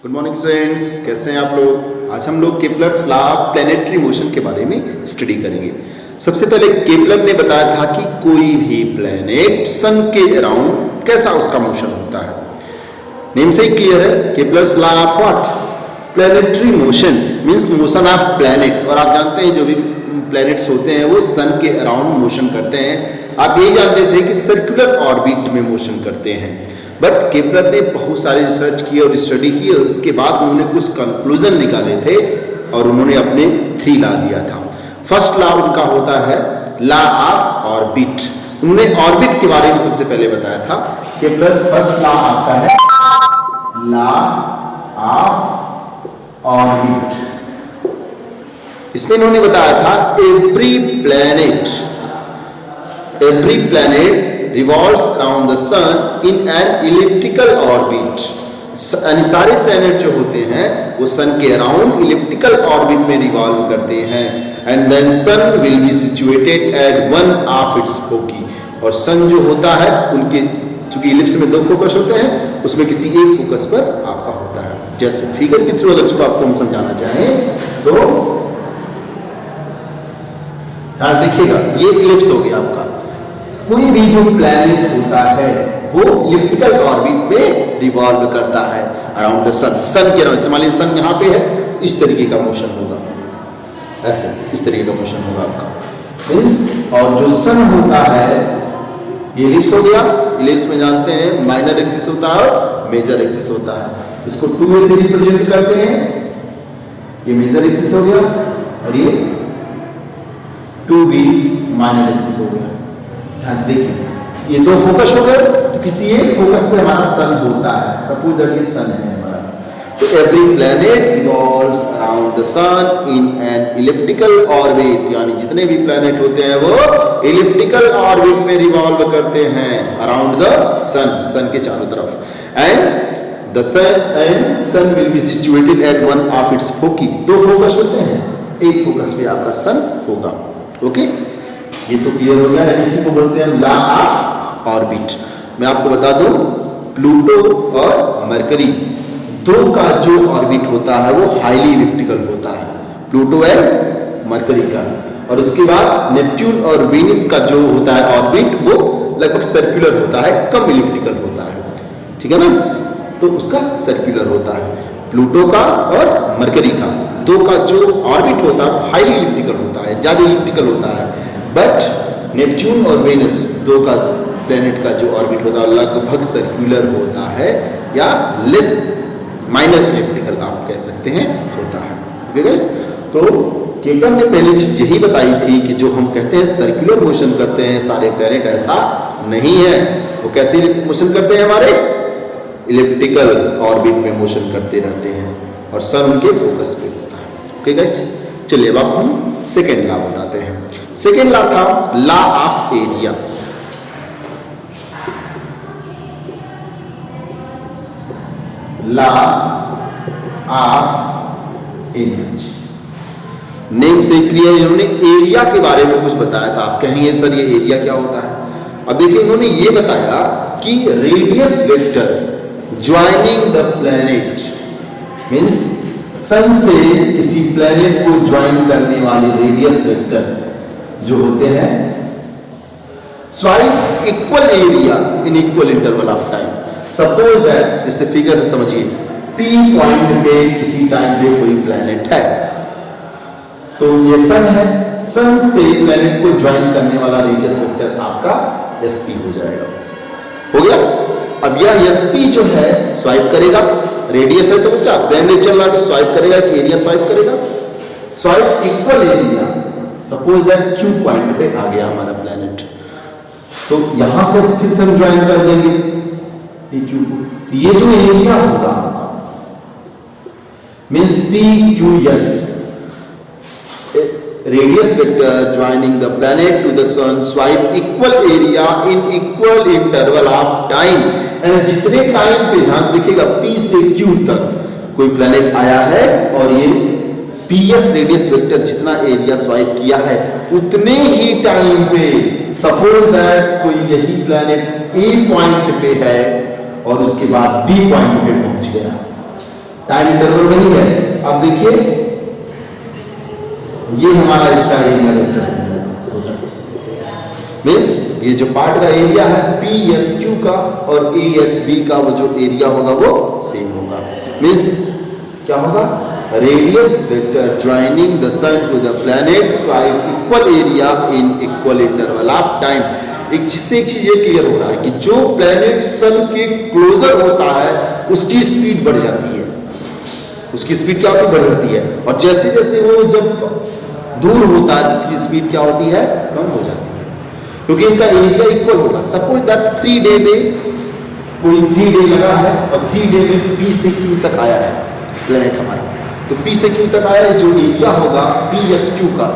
Good morning students, कैसे हैं आप लोग। आज हम लोग Kepler's law of planetary motion के बारे में स्टडी करेंगे। सबसे पहले केपलर ने बताया था कि कोई भी प्लैनेट सन के अराउंड कैसा उसका मोशन होता है। नेम से ही क्लियर है, Kepler's law of what, planetary motion means motion of planet. और आप जानते हैं जो भी प्लैनेट्स होते हैं वो सन के अराउंड मोशन करते हैं। आप यही जानते थे कि सर्कुलर ऑर्बिट में मोशन करते हैं, बट केपलर ने बहुत सारे रिसर्च किए और स्टडी की और उसके बाद उन्होंने कुछ कंक्लूजन निकाले थे और उन्होंने अपने 3 लॉ दिया था। फर्स्ट लॉ उनका होता है लॉ ऑफ ऑर्बिट। उन्होंने ऑर्बिट के बारे में सबसे पहले बताया था। केपलर फर्स्ट लॉ आपका है लॉ ऑफ ऑर्बिट। इसमें इन्होंने बताया था every planet revolves around the sun in an elliptical orbit। यानी सारे प्लैनेट जो होते हैं वो सन के अराउंड इलिप्टिकल ऑर्बिट में रिवॉल्व करते हैं। And then sun will be situated at one of its foci. और सन जो होता है उनके चूंकि इलिप्स में 2 फोकस होते हैं, उसमें किसी एक फोकस पर आपका होता है। जैसे फिगर के थ्रू अगर इसको आपको हम समझाना चाहें तो आज देखिएगा, ये इलिप्स हो गया आपका। कोई भी जो प्लैनेट होता है वो इलिप्टिकल ऑर्बिट में रिवॉल्व करता है अराउंड द सन। सन के अराउंड, मान लीजिए सन यहाँ पे है, इस तरीके का मोशन होगा, ऐसे इस तरीके का मोशन होगा आपका मींस। और जो सन होता है ये इलिप्स हो गया। इलिप्स में जानते हैं माइनर एक्सिस होता है और मेजर एक्सिस होता है। इसको 2a से रिप्रेजेंट करते हैं। ये मेजर एक्सिस हो गया और ये 2b माइनर एक्सिस हो गया। ध्यान से देखिए, ये 2 फोकस हो गए तो किसी एक फोकस पे हमारा सन होता है। सपोज दैट ये सन है हमारा। तो every planet revolves around the sun in an elliptical orbit. यानी जितने भी प्लैनेट होते हैं वो इलिप्टिकल ऑर्बिट में रिवॉल्व करते हैं अराउंड द सन, सन के चारों तरफ। And the sun will be situated at one of its foci. 2 focus होते हैं, एक फोकस पे आपका सन होगा। ओके, ये तो क्लियर हो गया। इसी को बोलते हैं लॉ ऑफ ऑर्बिट। मैं आपको बता दूं, प्लूटो और मरकरी 2 का जो ऑर्बिट होता है वो हाईली इलिप्टिकल होता है, प्लूटो एंड मरकरी का। और उसके बाद नेपट्यून और वेनिस का जो होता है ऑर्बिट वो लगभग सर्कुलर होता है, कम इलिप्टिकल होता है। ठीक है ना, तो उसका सर्कुलर होता है प्लूटो का और मरकरी का। 2 का जो ऑर्बिट होता है वो हाईली इलिप्टिकल होता है, ज्यादा इलिप्टिकल होता है। बट नेपट्यून और वेनस 2 का प्लैनेट का जो ऑर्बिट होता है लगभग सर्कुलर होता है या लेस माइनर इलिप्टिकल आप कह सकते हैं होता है। ओके गाइस, तो केपलर ने पहली चीज यही बताई थी कि जो हम कहते हैं सर्कुलर मोशन करते हैं सारे प्लैनेट, ऐसा नहीं है। वो कैसे मोशन करते हैं, हमारे इलिप्टिकल ऑर्बिट में मोशन करते रहते हैं और सन उनके फोकस पे होता है। ओके गाइस, चलिए अब हम सेकेंड लॉ बताते हैं। सेकेंड लॉ था law of area. Law of area name से क्लियर, इन्होंने एरिया के बारे में कुछ बताया था। आप कहेंगे सर ये एरिया क्या होता है। अब देखिए, इन्होंने ये बताया कि radius vector joining the planet means sun से किसी प्लैनेट को ज्वाइन करने वाले रेडियस वेक्टर जो होते हैं swipe equal area in equal interval of time. Suppose that, इसे फिगर से समझिए, P पॉइंट पे किसी टाइम पे कोई प्लैनेट है, तो ये सन है। सन से प्लैनेट को ज्वाइन करने वाला रेडियस वेक्टर आपका SP हो जाएगा। हो गया। अब यह SP जो है स्वाइप करेगा, रेडियस है तो क्या प्लैनेट चल रहा है तो स्वाइप करेगा, एरिया स्वाइप करेगा। Swipe equal area, suppose that Q point पे आ गया हमारा प्लैनेट, तो यहां से फिर से हम ज्वाइन कर देंगे Q को। तो ये जो एरिया होगा means PQS, radius vector joining the planet to the sun swipe equal area in equal interval of time. And जितने टाइम पे, ध्यान से देखिएगा, P से Q तक कोई प्लैनेट आया है और ये PS रेडियस वेक्टर जितना एरिया स्वाइप किया है उतने ही टाइम पे, सपोज दैट कोई यही प्लैनेट A पॉइंट पे है और उसके बाद B पॉइंट पे पहुंच गया, टाइम इंटरवल वही है। अब देखिए ये हमारा इसका एरिया वेक्टर मीन्स ये जो पार्ट का एरिया है पी एस क्यू का और ए एस बी का वो जो एरिया होगा वो सेम होगा। मीन्स क्या होगा, radius vector joining the sun to the planet swipe equal area in equal interval of time. एक जिससे एक चीज ये क्लियर हो रहा है कि जो प्लैनेट सन के क्लोजर होता है उसकी स्पीड बढ़ जाती है, उसकी स्पीड क्या होती है, बढ़ जाती है, और जैसे जैसे वो जब दूर होता है उसकी स्पीड क्या होती है, कम हो जाती है, क्योंकि इनका एरिया इक्वल होगा। सपोज दैट 3 डे में कोई 3 डे लगा है और 3 डे में पी से क्यू तक आया है प्लैनेट हमारा, तो पी से क्यू तक आया है, जो एरिया होगा पी एस क्यू का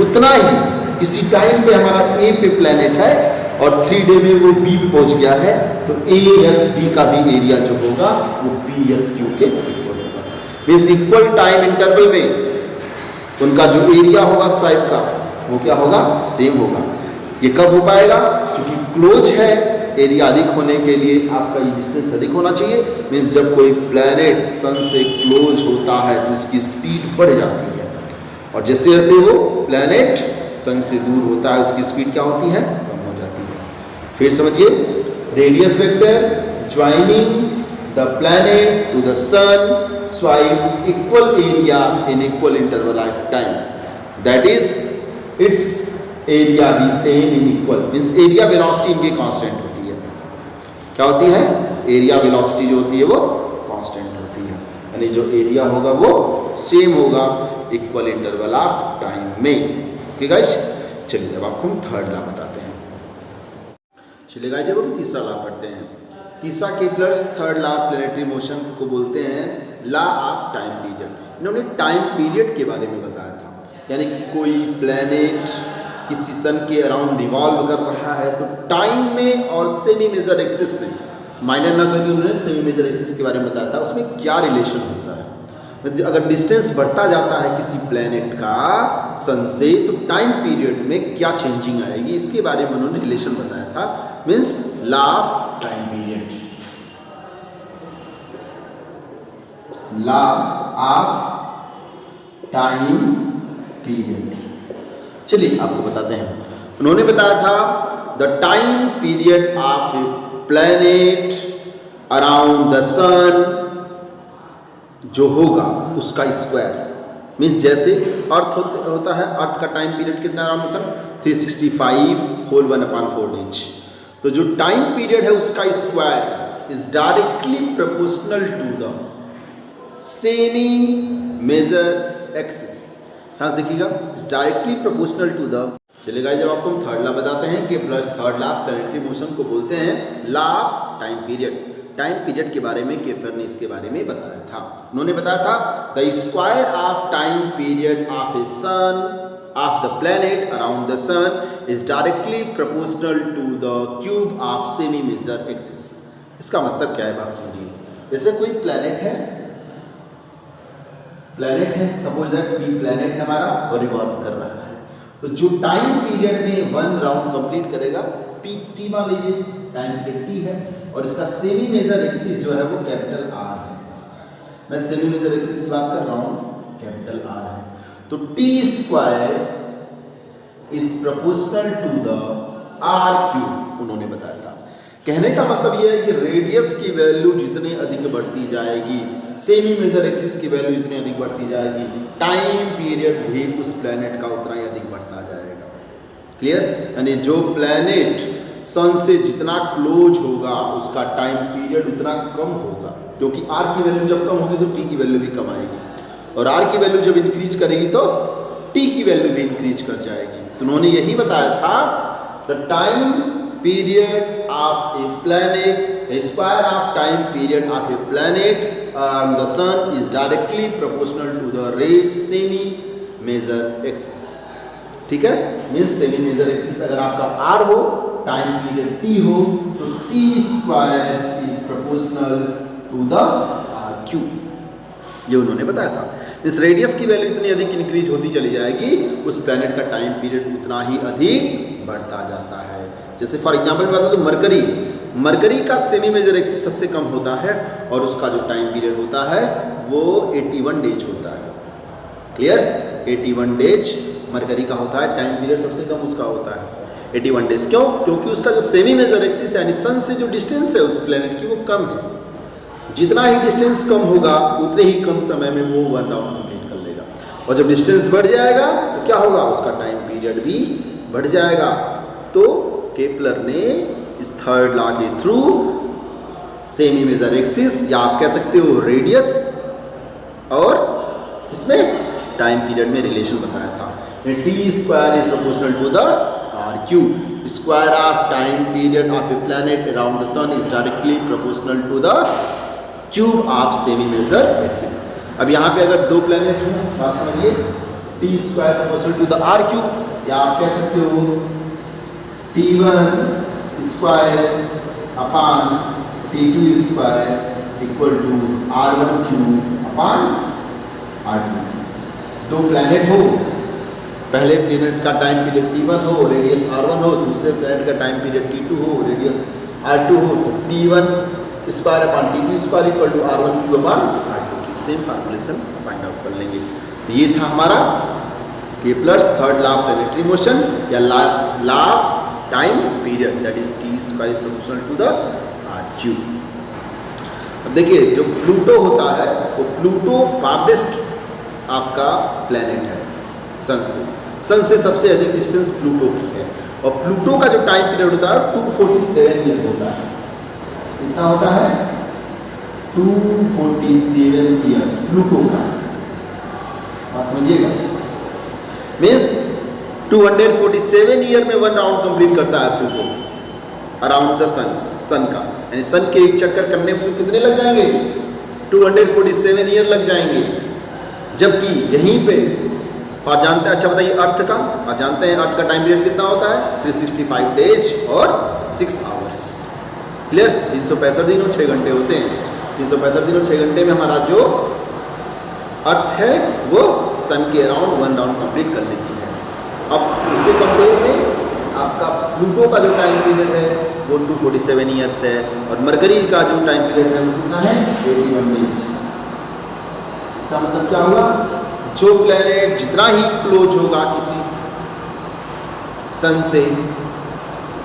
उतना ही किसी टाइम पे हमारा ए पे प्लैनेट है और 3 डे में वो बी पहुंच गया है, तो ए एस बी का भी एरिया जो होगा वो पी एस क्यू के इक्वल होगा। मीन्स इक्वल टाइम इंटरवल में उनका जो एरिया होगा स्वाइप का वो क्या होगा, सेम होगा। ये कब हो पाएगा, क्योंकि क्लोज है, एरिया अधिक होने के लिए आपका ये डिस्टेंस अधिक होना चाहिए। मीन्स जब कोई प्लैनेट सन से क्लोज होता है तो उसकी स्पीड बढ़ जाती है, और जैसे जैसे वो प्लैनेट सन से दूर होता है उसकी स्पीड क्या होती है, कम हो जाती है। फिर समझिए, radius vector joining the planet to the sun swipe equal area in equal interval of time, that is its area भी same in equal. Means area velocity इनकी कांस्टेंट होती है। क्या होती है, एरिया वेलोसिटी जो होती है वो कांस्टेंट होती है, यानी जो एरिया होगा वो सेम होगा इक्वल इंटरवल ऑफ टाइम में। ठीक है, चलिए अब आपको हम थर्ड लॉ बताते हैं। चलिए गाइस, जब हम तीसरा लॉ पढ़ते हैं, तीसरा Kepler's third law of planetary motion को बोलते हैं लॉ ऑफ टाइम पीरियड। इन्होंने टाइम पीरियड के बारे में बताया था, यानी कि कोई प्लैनेट किसी सन के अराउंड रिवॉल्व कर रहा है तो टाइम में और सेमी मेजर एक्सिस में, माइनर ना करके उन्होंने सेमी मेजर एक्सिस के बारे में बताया था, उसमें क्या रिलेशन होता है। अगर डिस्टेंस बढ़ता जाता है किसी प्लैनेट का सन से तो टाइम पीरियड में क्या चेंजिंग आएगी, इसके बारे में उन्होंने रिलेशन बताया था। Means law of time period, law of time period. चलिए आपको बताते हैं। उन्होंने बताया था the time period of a planet around the sun जो होगा उसका स्क्वायर। मीन्स जैसे अर्थ होता है, अर्थ का टाइम पीरियड कितना around the sun 365 whole 1/4 days, तो जो टाइम पीरियड है उसका square is directly proportional to the semi major axis. हाँ देखिएगा, is directly proportional to the. चलिए जब आपको हम थर्ड लॉ बताते हैं कि plus third law planetary motion को बोलते हैं law of time period. Time period के बारे में केपलर ने इसके बारे में बताया था। उन्होंने बताया था the square of time period of a sun of the planet around the sun is directly proportional to the cube of semi major axis. इसका मतलब क्या है, बात समझिए। जैसे कोई प्लैनेट है, सपोज दैट पी प्लैनेट है हमारा और रिवॉल्व कर रहा है, तो जो टाइम पीरियड में 1 राउंड कंप्लीट करेगा, पी टी मान लीजिए टाइम पीरियड टी है, और इसका सेमी मेजर एक्सिस जो है वो कैपिटल आर है। मैं सेमी मेजर एक्सिस की बात कर रहा हूँ, कैपिटल आर है, तो T square is proportional to the R cube उन्होंने बताया था। कहने का मतलब यह है कि रेडियस की वैल्यू जितनी अधिक बढ़ती जाएगी, सेमी मेजर एक्सिस की वैल्यू जितनी अधिक बढ़ती जाएगी, टाइम पीरियड भी उस प्लैनेट का उतना ही अधिक बढ़ता जाएगा। क्लियर, यानी जो प्लैनेट सन से जितना क्लोज होगा उसका टाइम पीरियड उतना कम होगा, क्योंकि आर की वैल्यू जब कम होगी तो टी की वैल्यू भी कम आएगी, और आर की वैल्यू जब इंक्रीज करेगी तो टी की वैल्यू भी इंक्रीज कर जाएगी। तो उन्होंने यही बताया था the time period of a planet, the square of time period of a planet the sun is directly proportional to the semi major axis. ठीक है, मीन्स सेमी मेजर एक्सिस अगर आपका आर हो, टाइम पीरियड टी हो, तो T square is proportional to the R cube, ये उन्होंने बताया था। इस रेडियस की वैल्यू इतनी अधिक इंक्रीज होती चली जाएगी, उस प्लैनेट का टाइम पीरियड उतना ही अधिक बढ़ता जाता है। जैसे फॉर एग्जांपल मैं बता दूं, मरकरी का सेमी मेजर एक्सिस सबसे कम होता है और उसका जो टाइम पीरियड होता है वो 81 डेज होता है। क्लियर? 81 डेज मरकरी का होता है, टाइम पीरियड सबसे कम उसका होता है 81 डेज। क्यों? क्योंकि उसका जो सेमी मेजर एक्सिस यानी सन से जो डिस्टेंस है उस प्लेनेट की वो कम है। जितना ही डिस्टेंस कम होगा उतने ही कम समय में वो वन राउंड कंप्लीट कर लेगा, और जब डिस्टेंस बढ़ जाएगा तो क्या होगा, उसका टाइम पीरियड भी बढ़ जाएगा। तो केपलर ने इस थर्ड लॉ के थ्रू सेमी मेजर एक्सिस या आप कह सकते हो रेडियस और इसमें टाइम पीरियड में रिलेशन बताया था। T square is proportional to the R cube, square of time period of a planet around the sun is directly proportional to the cube of semi major axis. अब यहाँ पे अगर दो planet हैं, बात समझिए, T square proportional to the R cube, या आप कह सकते हो T1 square upon T2 square equal to R1 cube upon R2। दो प्लैनेट हो, पहले प्लैनेट का टाइम पीरियड T1 हो, रेडियस R1 हो, दूसरे प्लैनेट का टाइम पीरियड T2 हो, रेडियस R2 हो, तो T1 square upon T2 square equal to R1 cube upon R2 cube. Same formulation find out कर लेंगे। ये था हमारा Kepler's third law of planetary motion या law of time period, that is T square is proportional to the R cube. अब देखिए, जो Pluto होता है वो प्लूटो फार्देस्ट आपका प्लैनेट है सन से सबसे अधिक डिस्टेंस प्लूटो की है, और प्लूटो का जो टाइम पीरियड होता है 247 ईयर्स होता है। कितना होता है? 247 ईयर्स प्लूटो का। बात समझिएगा, मीन्स 247 ईयर में वन राउंड कंप्लीट करता है प्लूटो अराउंड द सन का, यानी सन के एक चक्कर करने में कितने लग जाएंगे? 247 ईयर लग जाएंगे। जबकि यहीं पे और जानते हैं, अच्छा बताइए अर्थ का, और जानते हैं अर्थ का टाइम पीरियड कितना होता है? 365 डेज और 6 आवर्स। क्लियर? 365 दिन और 6 घंटे होते हैं। 365 दिन और 6 घंटे में हमारा जो अर्थ है वो सन के अराउंड वन राउंड कंप्लीट कर लेती है। अब उससे कंपेयर में आपका प्लूटो का जो टाइम पीरियड है वो 247 ईयर्स है, और मरकरी का जो टाइम पीरियड है वो कितना है? 81 डेज। इसका मतलब क्या हुआ? जो प्लैनेट जितना ही क्लोज होगा किसी सन से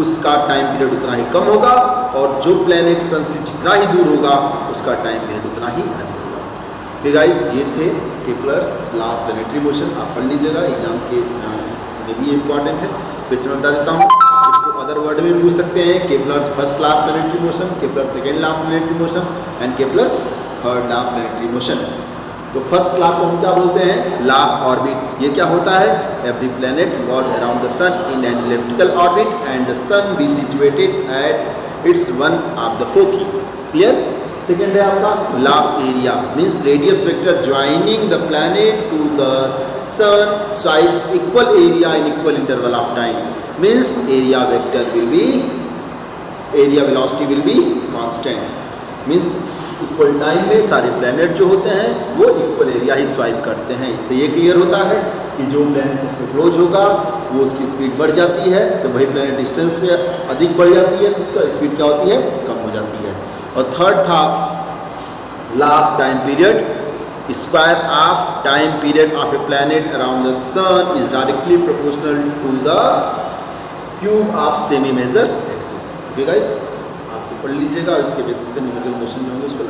उसका टाइम पीरियड उतना ही कम होगा, और जो प्लैनेट सन से जितना ही दूर होगा उसका टाइम पीरियड उतना ही अधिक होगा। तो गाइस, ये थे Kepler's law of planetary motion. आप पढ़ लीजिएगा, एग्जाम के में भी इम्पॉर्टेंट है। फिर से मैं बता देता हूँ, इसको अदर वर्ड में पूछ सकते हैं। Kepler's first law of planetary motion, Kepler's second law of planetary motion and Kepler's third law of planetary motion. तो फर्स्ट लॉ को हम क्या बोलते हैं? Law of orbit. ये क्या होता है? Every planet revolve around the sun in an elliptical orbit and the sun be situated at its one of the foci. Clear? Second है आपका law of area, means radius vector joining the planet to the sun swipes equal area in equal interval of time, means area vector will be, area velocity will be constant. Means equal time में सारे planet जो होते हैं वो equal area ही swipe करते हैं। इससे ये क्लियर होता है कि जो प्लैनेट सबसे क्लोज होगा वो उसकी स्पीड बढ़ जाती है, तो वही प्लैनेट डिस्टेंस में अधिक बढ़ जाती है तो उसका स्पीड क्या होती है? कम हो जाती है। और थर्ड था law of time period, square of time period of a planet around the sun is directly proportional to the cube of semi major axis. Okay guys, आपको पढ़ लीजिएगा, इसके बेसिस पे न्यूमेरिकल क्वेश्चन होंगे उसको